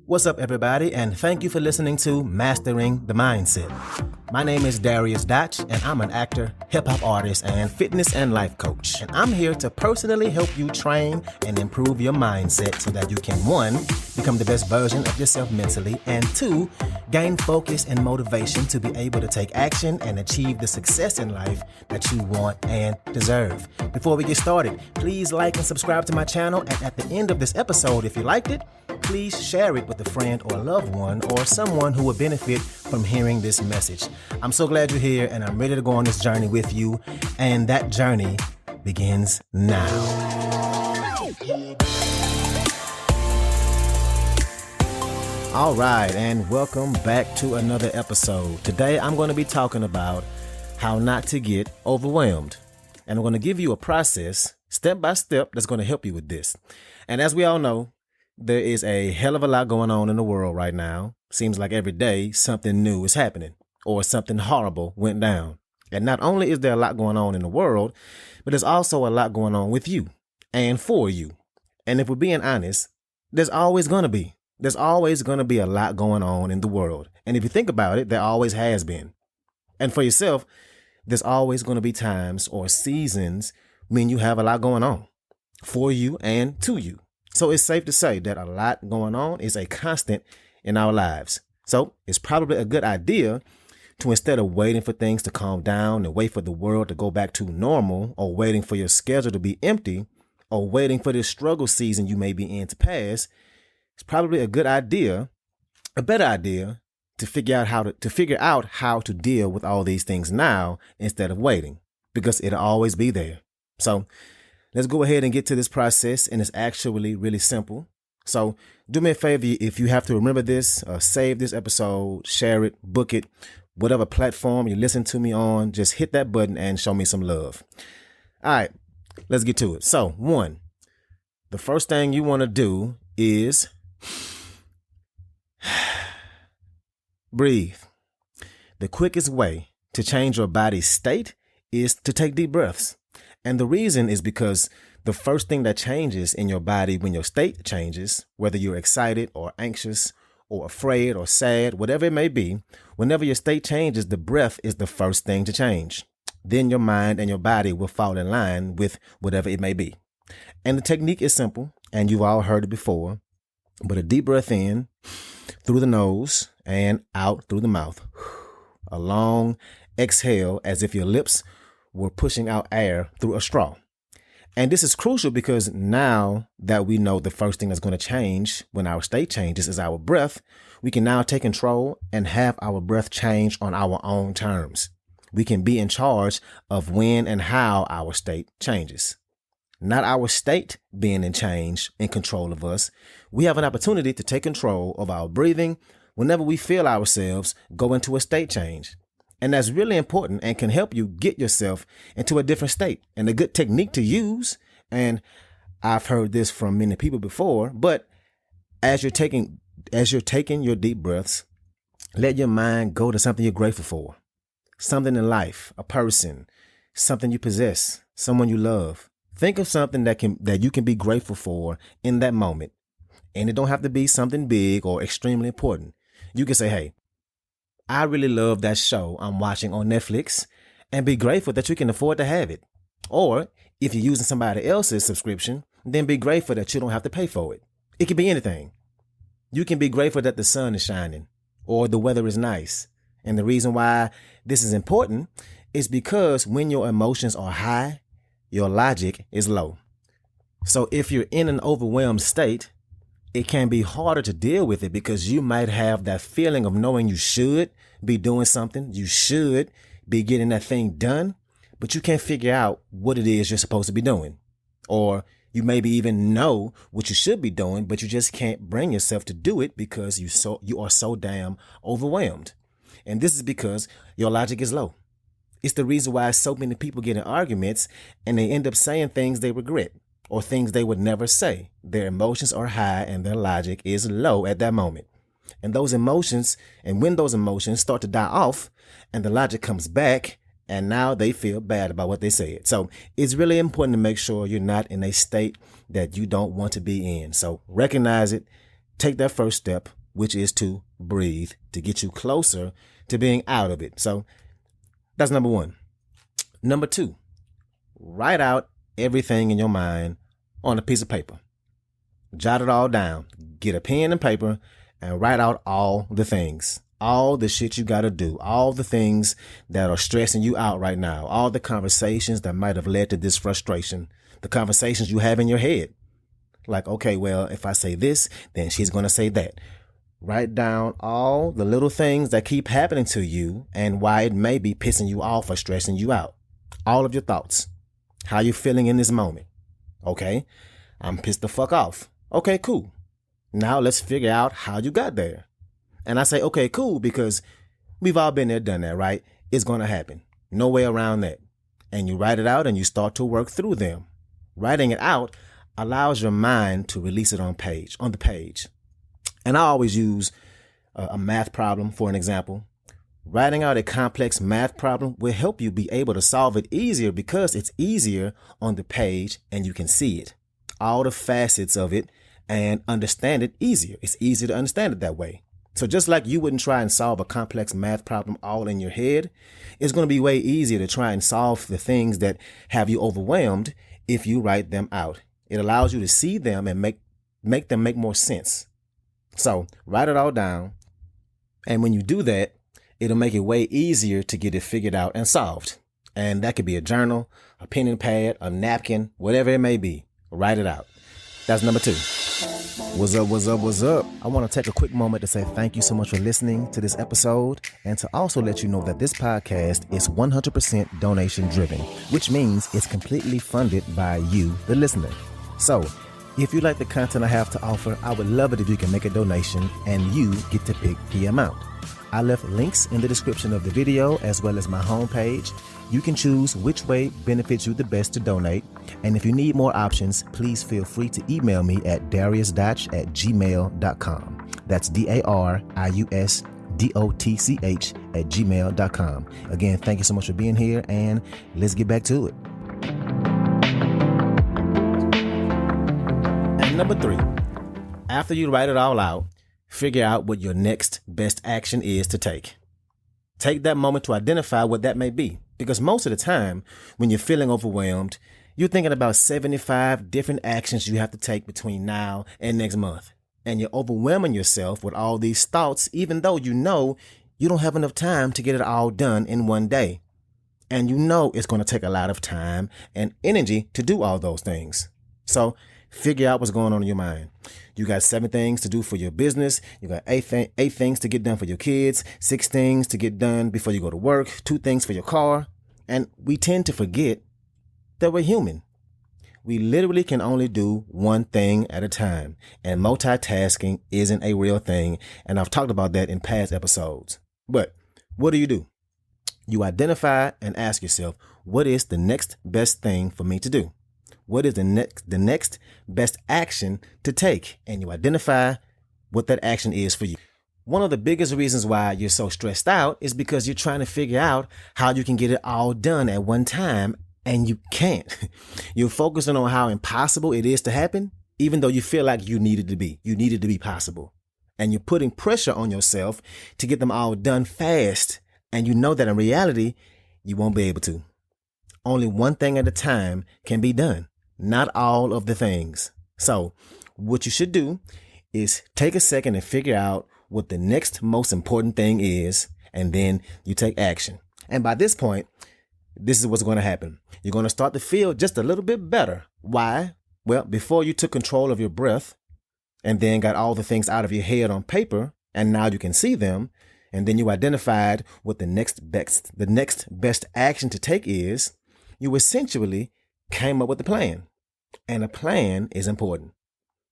What's up, everybody, and thank you for listening to Mastering the Mindset. My name is Dariusdotch, and I'm an actor, hip-hop artist, and fitness and life coach. And I'm here to personally help you train and improve your mindset so that you can, 1, become the best version of yourself mentally, and 2, gain focus and motivation to be able to take action and achieve the success in life that you want and deserve. Before we get started, please like and subscribe to my channel, and at the end of this episode, if you liked it, please share it with a friend or loved one or someone who would benefit from hearing this message. I'm so glad you're here, and I'm ready to go on this journey with you, and that journey begins now. All right, and welcome back to another episode. Today, I'm going to be talking about how not to get overwhelmed, and I'm going to give you a process, step by step, that's going to help you with this. And as we all know, there is a hell of a lot going on in the world right now. Seems like every day something new is happening or something horrible went down. And not only is there a lot going on in the world, but there's also a lot going on with you and for you. And if we're being honest, there's always going to be a lot going on in the world. And if you think about it, there always has been. And for yourself, there's always going to be times or seasons when you have a lot going on for you and to you. So it's safe to say that a lot going on is a constant in our lives. So it's probably a good idea to, instead of waiting for things to calm down and wait for the world to go back to normal, or waiting for your schedule to be empty, or waiting for this struggle season you may be in to pass, it's probably a good idea, a better idea, to figure out how to deal with all these things now instead of waiting, because it'll always be there. So let's go ahead and get to this process, and it's actually really simple. So do me a favor, if you have to remember this, save this episode, share it, book it, whatever platform you listen to me on, just hit that button and show me some love. All right, let's get to it. So 1, the first thing you want to do is breathe. The quickest way to change your body's state is to take deep breaths. And the reason is because the first thing that changes in your body when your state changes, whether you're excited or anxious or afraid or sad, whatever it may be, whenever your state changes, the breath is the first thing to change. Then your mind and your body will fall in line with whatever it may be. And the technique is simple, and you've all heard it before, but a deep breath in through the nose and out through the mouth. A long exhale as if your lips were pushing out air through a straw. And this is crucial because now that we know the first thing that's going to change when our state changes is our breath, we can now take control and have our breath change on our own terms. We can be in charge of when and how our state changes. Not our state being in control of us. We have an opportunity to take control of our breathing whenever we feel ourselves go into a state change. And that's really important and can help you get yourself into a different state. And a good technique to use, and I've heard this from many people before, but as you're taking your deep breaths, let your mind go to something you're grateful for. Something in life, a person, something you possess, someone you love. Think of something that you can be grateful for in that moment. And it don't have to be something big or extremely important. You can say, hey, I really love that show I'm watching on Netflix, and be grateful that you can afford to have it. Or if you're using somebody else's subscription, then be grateful that you don't have to pay for it. It can be anything. You can be grateful that the sun is shining or the weather is nice. And the reason why this is important is because when your emotions are high, your logic is low. So if you're in an overwhelmed state, it can be harder to deal with it because you might have that feeling of knowing you should be doing something. You should be getting that thing done, but you can't figure out what it is you're supposed to be doing. Or you maybe even know what you should be doing, but you just can't bring yourself to do it because you are so damn overwhelmed. And this is because your logic is low. It's the reason why so many people get in arguments and they end up saying things they regret, or things they would never say. Their emotions are high and their logic is low at that moment. And when those emotions start to die off and the logic comes back, and now they feel bad about what they said. So it's really important to make sure you're not in a state that you don't want to be in. So recognize it, take that first step, which is to breathe, to get you closer to being out of it. So that's number one. Number two, write out everything in your mind on a piece of paper. Jot it all down. Get a pen and paper and write out all the things, all the shit you got to do, all the things that are stressing you out right now, all the conversations that might have led to this frustration, the conversations you have in your head. Like, okay, well, if I say this, then she's going to say that. Write down all the little things that keep happening to you and why it may be pissing you off or stressing you out. All of your thoughts. How you feeling in this moment. Okay, I'm pissed the fuck off. Okay, cool. Now let's figure out how you got there. And I say, okay, cool, because we've all been there, done that, right? It's going to happen. No way around that. And you write it out and you start to work through them. Writing it out allows your mind to release it on the page. And I always use a math problem for an example. Writing out a complex math problem will help you be able to solve it easier because it's easier on the page and you can see it, all the facets of it, and understand it easier. It's easier to understand it that way. So just like you wouldn't try and solve a complex math problem all in your head, it's going to be way easier to try and solve the things that have you overwhelmed if you write them out. It allows you to see them and make them make more sense. So write it all down. And when you do that, it'll make it way easier to get it figured out and solved. And that could be a journal, a pen and pad, a napkin, whatever it may be. Write it out. That's number two. What's up, what's up, what's up? I want to take a quick moment to say thank you so much for listening to this episode and to also let you know that this podcast is 100% donation driven, which means it's completely funded by you, the listener. So if you like the content I have to offer, I would love it if you can make a donation and you get to pick the amount. I left links in the description of the video as well as my homepage. You can choose which way benefits you the best to donate. And if you need more options, please feel free to email me at dariusdotch@gmail.com. That's dariusdotch@gmail.com. Again, thank you so much for being here, and let's get back to it. And number three, after you write it all out, figure out what your next best action is to take. Take that moment to identify what that may be. Because most of the time, when you're feeling overwhelmed, you're thinking about 75 different actions you have to take between now and next month. And you're overwhelming yourself with all these thoughts, even though you know you don't have enough time to get it all done in one day. And you know it's going to take a lot of time and energy to do all those things. So figure out what's going on in your mind. You got 7 things to do for your business. You got 8 things to get done for your kids, 6 things to get done before you go to work, 2 things for your car. And we tend to forget that we're human. We literally can only do one thing at a time. And multitasking isn't a real thing. And I've talked about that in past episodes. But what do? You identify and ask yourself, what is the next best thing for me to do? What is the next best action to take? And you identify what that action is for you. One of the biggest reasons why you're so stressed out is because you're trying to figure out how you can get it all done at one time, and you can't. You're focusing on how impossible it is to happen, even though you feel like you need it to be. You need it to be possible. And you're putting pressure on yourself to get them all done fast. And you know that in reality, you won't be able to. Only one thing at a time can be done. Not all of the things. So what you should do is take a second and figure out what the next most important thing is, and then you take action. And by this point, this is what's going to happen. You're going to start to feel just a little bit better. Why? Well, before you took control of your breath and then got all the things out of your head on paper, and now you can see them, and then you identified what the next best action to take is, you essentially came up with a plan. And a plan is important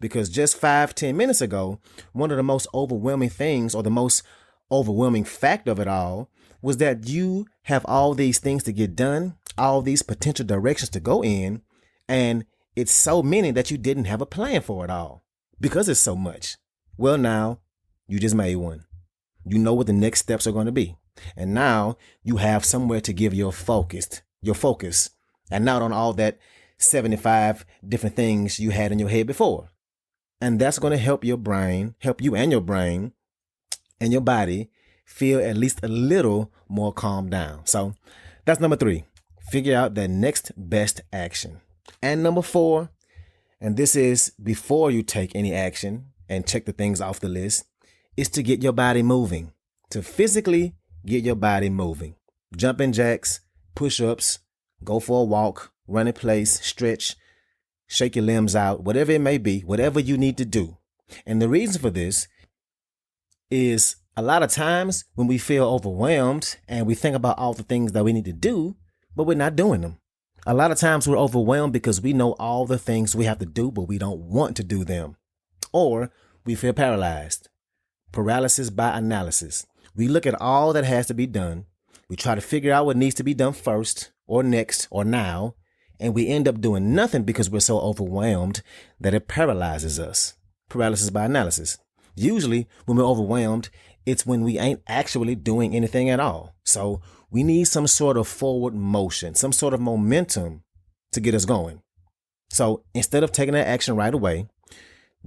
because just 5-10 minutes ago, one of the most overwhelming things, or the most overwhelming fact of it all, was that you have all these things to get done, all these potential directions to go in, and it's so many that you didn't have a plan for it all because it's so much. Well, now you just made one. You know what the next steps are going to be. And now you have somewhere to give your focus, and not on all that 75 different things you had in your head before. And that's going to help you and your brain and your body feel at least a little more calmed down. So that's number 3. Figure out the next best action. And number 4, and this is before you take any action and check the things off the list, is to get your body moving, to physically get your body moving. Jumping jacks, push-ups, go for a walk, run in place, stretch, shake your limbs out, whatever it may be, whatever you need to do. And the reason for this is a lot of times when we feel overwhelmed and we think about all the things that we need to do, but we're not doing them. A lot of times we're overwhelmed because we know all the things we have to do, but we don't want to do them. Or we feel paralyzed. Paralysis by analysis. We look at all that has to be done. We try to figure out what needs to be done first or next or now. And we end up doing nothing because we're so overwhelmed that it paralyzes us. Paralysis by analysis. Usually when we're overwhelmed, it's when we ain't actually doing anything at all. So we need some sort of forward motion, some sort of momentum to get us going. So instead of taking that action right away,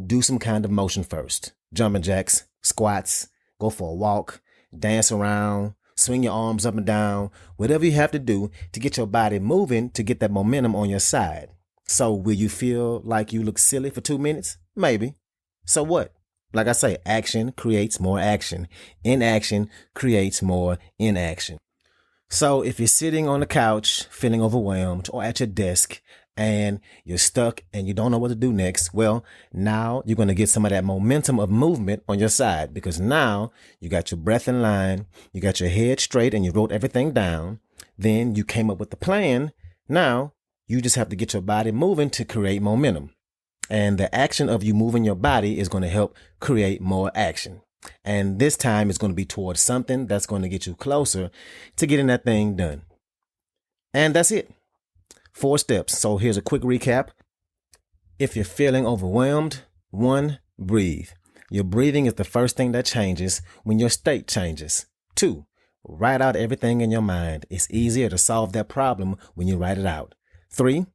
do some kind of motion first. Jumping jacks, squats, go for a walk, dance around, swing your arms up and down, whatever you have to do to get your body moving to get that momentum on your side. So will you feel like you look silly for 2 minutes? Maybe. So what? Like I say, action creates more action. Inaction creates more inaction. So if you're sitting on the couch feeling overwhelmed or at your desk and you're stuck and you don't know what to do next, well, now you're going to get some of that momentum of movement on your side because now you got your breath in line, you got your head straight and you wrote everything down. Then you came up with the plan. Now you just have to get your body moving to create momentum. And the action of you moving your body is going to help create more action. And this time it's going to be towards something that's going to get you closer to getting that thing done. And that's it. 4 steps. So here's a quick recap. If you're feeling overwhelmed, 1, breathe. Your breathing is the first thing that changes when your state changes. 2, write out everything in your mind. It's easier to solve that problem when you write it out. 3,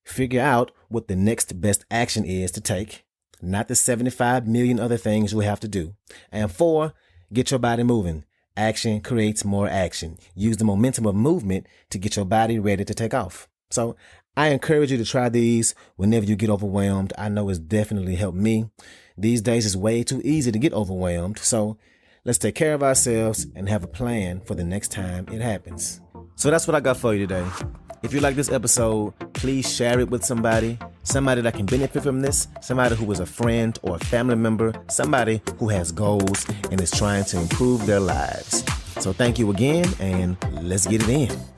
figure out what the next best action is to take, not the 75 million other things you have to do. And 4, get your body moving. Action creates more action. Use the momentum of movement to get your body ready to take off. So I encourage you to try these whenever you get overwhelmed. I know it's definitely helped me. These days it's way too easy to get overwhelmed. So let's take care of ourselves and have a plan for the next time it happens. So that's what I got for you today. If you like this episode, please share it with somebody that can benefit from this, somebody who is a friend or a family member, somebody who has goals and is trying to improve their lives. So thank you again, and let's get it in.